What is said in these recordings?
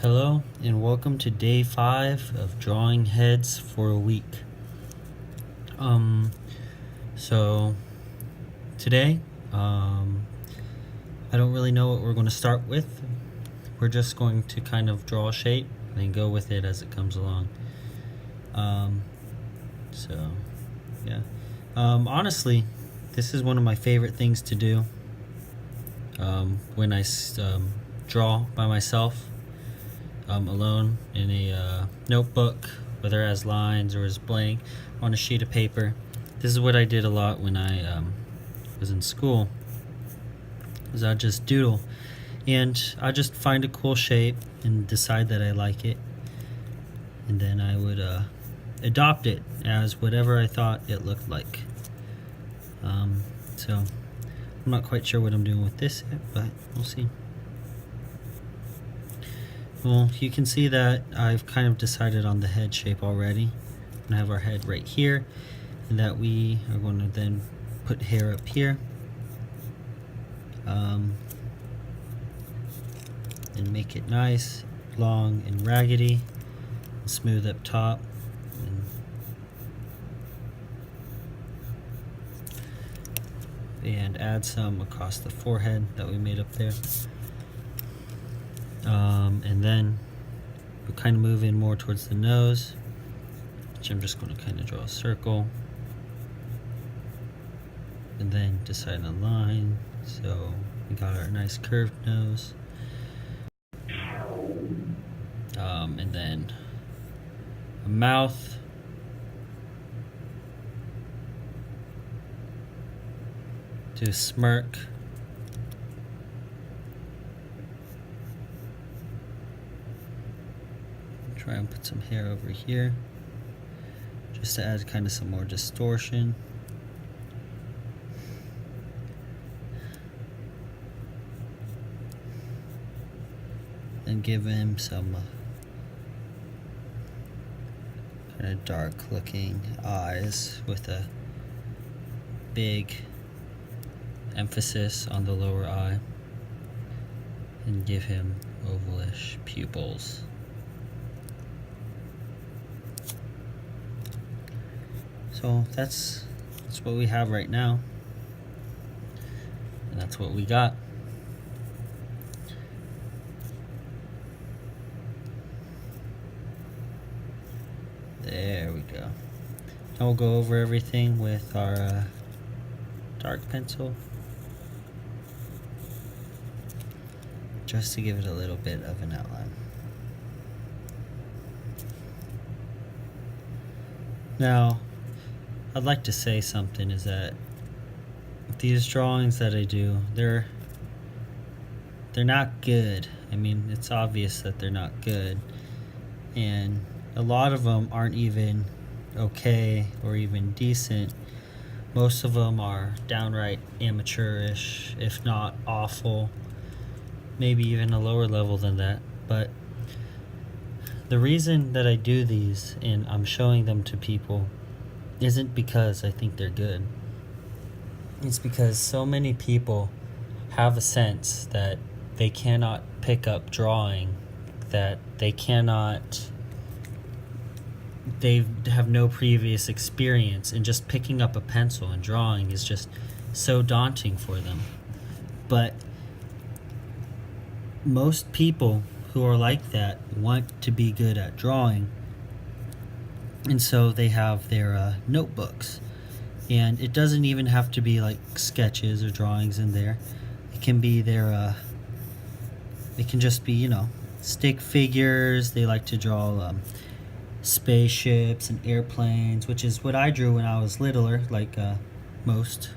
Hello and welcome to day 5 of drawing heads for a week. So today, I don't really know what we're going to start with. We're just going to kind of draw a shape and go with it as it comes along. Honestly, this is one of my favorite things to do when I draw by myself. Alone in a notebook, whether it has lines or is blank on a sheet of paper. This is what I did a lot when I was in school. Is I just doodle, and I just find a cool shape and decide that I like it, and then I would adopt it as whatever I thought it looked like. So I'm not quite sure what I'm doing with this yet, but we'll see. Well, you can see that I've kind of decided on the head shape already. We're going to have our head right here, and that we are going to then put hair up here. And make it nice, long, and raggedy, and smooth up top. And add some across the forehead that we made up there. And then we'll kind of move in more towards the nose, which I'm just going to kind of draw a circle, and then decide on line. So we got our nice curved nose, and then a mouth, do a smirk. Try and put some hair over here just to add kind of some more distortion. And give him some kind of dark looking eyes with a big emphasis on the lower eye, and give him ovalish pupils. So that's what we have right now, and that's what we got. There we go. Now we'll go over everything with our dark pencil, just to give it a little bit of an outline. Now, I'd like to say something is that these drawings that I do, they're not good. I mean, it's obvious that they're not good, and a lot of them aren't even okay or even decent. Most of them are downright amateurish, if not awful, maybe even a lower level than that. But the reason that I do these and I'm showing them to people isn't because I think they're good. It's because so many people have a sense that they cannot pick up drawing, that they have no previous experience, and just picking up a pencil and drawing is just so daunting for them. But most people who are like that want to be good at drawing, and so they have their notebooks, and it doesn't even have to be like sketches or drawings in there. It can be their it can just be, stick figures. They like to draw spaceships and airplanes, which is what I drew when I was littler, like most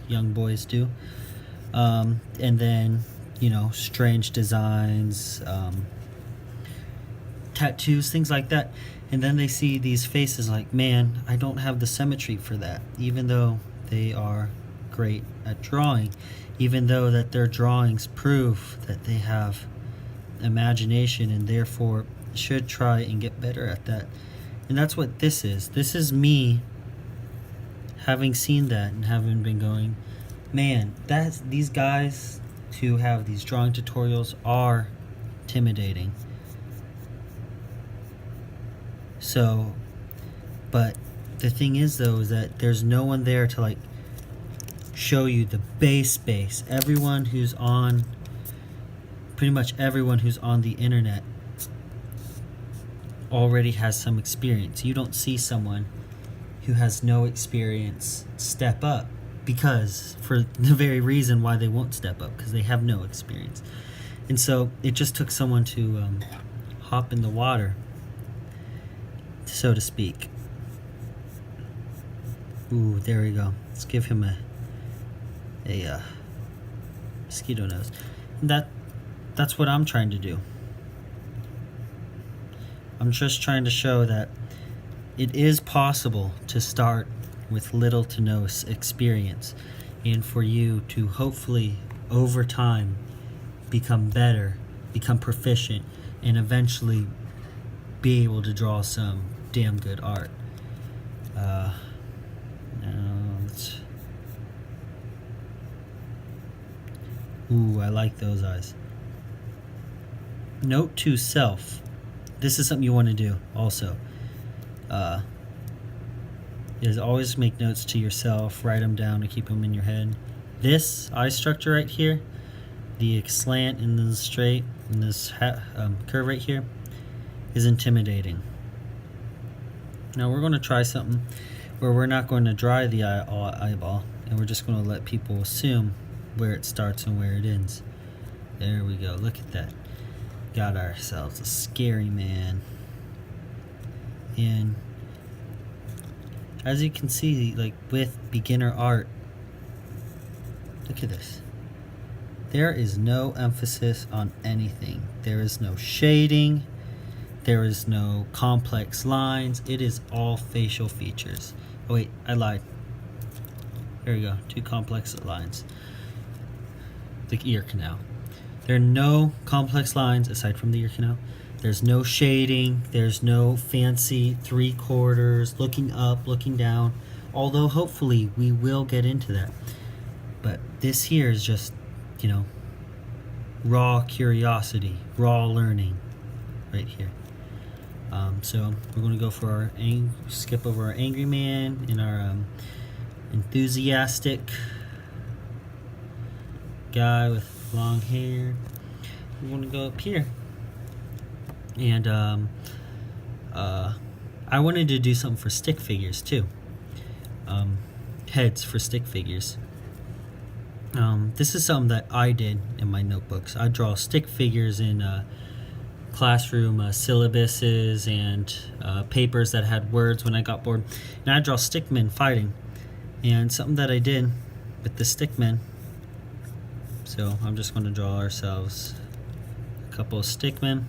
young boys do. And then strange designs, tattoos, things like that. And then they see these faces like, man, I don't have the symmetry for that, even though they are great at drawing, even though that their drawings prove that they have imagination and therefore should try and get better at that. And that's what this is. This is me having seen that and having been going, man, these guys who have these drawing tutorials are intimidating. So, but the thing is though, is that there's no one there to like show you the base. Everyone who's on, pretty much everyone who's on the internet already has some experience. You don't see someone who has no experience step up, because for the very reason why they won't step up, because they have no experience. And so it just took someone to hop in the water, so to speak. Ooh, there we go. Let's give him a mosquito nose. And that's what I'm trying to do. I'm just trying to show that it is possible to start with little to no experience, and for you to hopefully over time become better, become proficient, and eventually be able to draw some damn good art. Ooh, I like those eyes. Note to self. This is something you want to do also. Is always make notes to yourself, write them down to keep them in your head. This eye structure right here, the slant and the straight and this curve right here, is intimidating. Now we're going to try something where we're not going to dry the eyeball, and we're just going to let people assume where it starts and where it ends. There we go. Look at that. Got ourselves a scary man. And as you can see, like with beginner art, look at this. There is no emphasis on anything. There is no shading. There is no complex lines. It is all facial features. Oh wait, I lied. There we go, 2 complex lines. The ear canal. There are no complex lines aside from the ear canal. There's no shading. There's no fancy 3/4, looking up, looking down. Although hopefully we will get into that. But this here is just, you know, raw curiosity, raw learning right here. So we're going to go for our skip over our angry man and our enthusiastic guy with long hair. We're going to go up here. And I wanted to do something for stick figures too. Heads for stick figures. This is something that I did in my notebooks. I draw stick figures in classroom syllabuses and papers that had words when I got bored. And I draw stickmen fighting. And something that I did with the stickmen, so I'm just going to draw ourselves a couple of stickmen,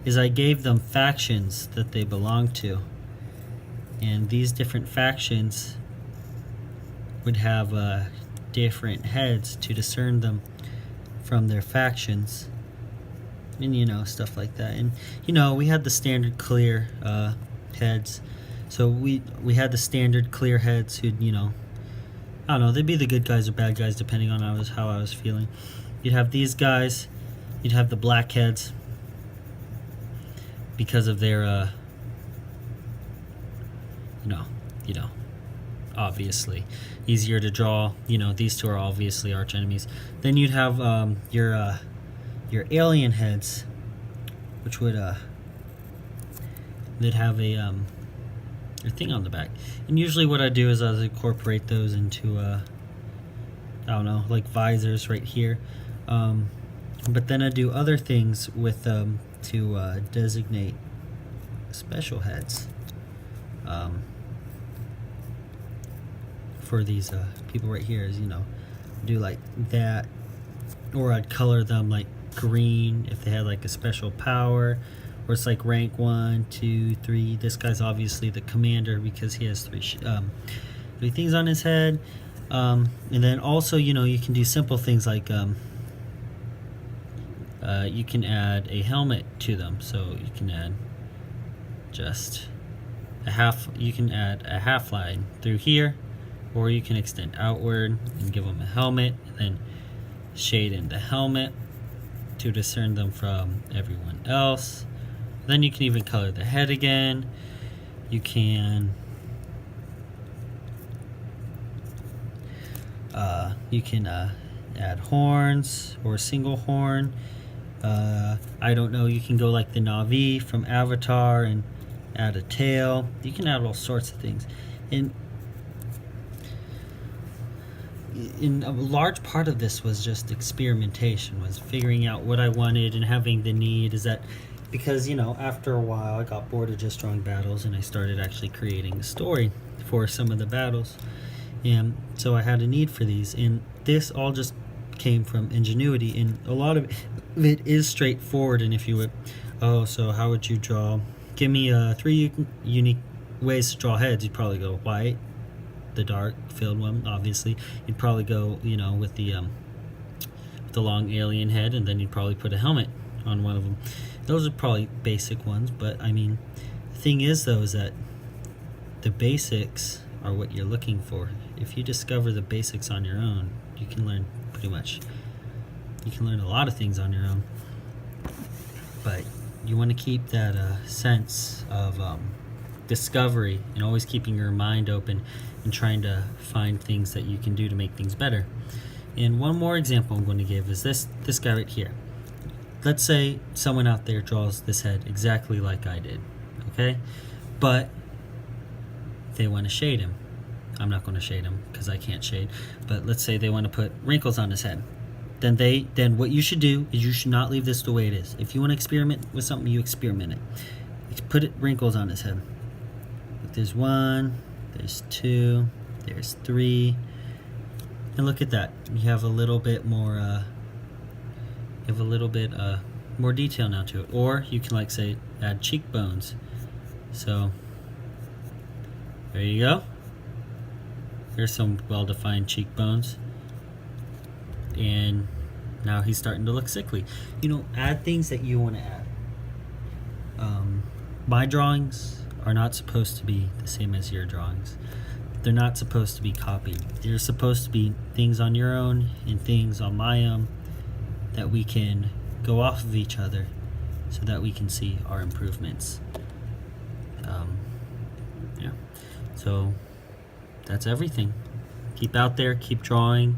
is I gave them factions that they belong to. And these different factions would have different heads to discern them from their factions. And you know, stuff like that. And you know, we had the standard clear heads. So we had the standard clear heads who'd, you know, I don't know, they'd be the good guys or bad guys depending on how I was feeling. You'd have these guys, you'd have the black heads because of their you know, obviously easier to draw. You know, these two are obviously arch enemies. Then you'd have your alien heads, which would they'd have a thing on the back. And usually what I do is I incorporate those into I don't know, like visors right here. But then I do other things with them to designate special heads for these people right here. Is, you know, do like that, or I'd color them like green if they had like a special power, or it's like rank 1, 2, 3. This guy's obviously the commander because he has three things on his head. And then also, you know, you can do simple things like you can add a helmet to them. So you can add just you can add a half line through here, or you can extend outward and give them a helmet, and then shade in the helmet to discern them from everyone else. Then you can even color the head again. You can add horns or a single horn. I don't know, you can go like the Na'vi from Avatar and add a tail. You can add all sorts of things. And in a large part of this was just experimentation, was figuring out what I wanted and having the need. Is that because, you know, after a while I got bored of just drawing battles and I started actually creating a story for some of the battles. And so I had a need for these, and this all just came from ingenuity, and a lot of it is straightforward. And if you would, so how would you draw? Give me 3 unique ways to draw heads. You'd probably go white, the dark filled one, obviously. You'd probably go, you know, with the long alien head, and then you'd probably put a helmet on one of them. Those are probably basic ones, but I mean, the thing is though, is that the basics are what you're looking for. If you discover the basics on your own, you can learn pretty much. You can learn a lot of things on your own, but you want to keep that sense of discovery and always keeping your mind open and trying to find things that you can do to make things better. And one more example I'm going to give is this guy right here. Let's say someone out there draws this head exactly like I did, okay? But they want to shade him. I'm not going to shade him because I can't shade, but let's say they want to put wrinkles on his head. Then what you should do is you should not leave this the way it is. If you want to experiment with something, you experiment it. You put wrinkles on his head. There's 1, there's 2, there's 3, and look at that. You have a little bit more. More detail now to it. Or you can, like, say, add cheekbones. So there you go. There's some well-defined cheekbones. And now he's starting to look sickly. You know, add things that you want to add. My drawings are not supposed to be the same as your drawings. They're not supposed to be copied. They're supposed to be things on your own and things on my own that we can go off of each other so that we can see our improvements. Yeah. So that's everything. Keep out there, keep drawing,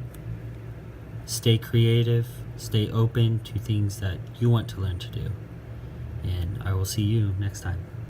stay creative, stay open to things that you want to learn to do. And I will see you next time.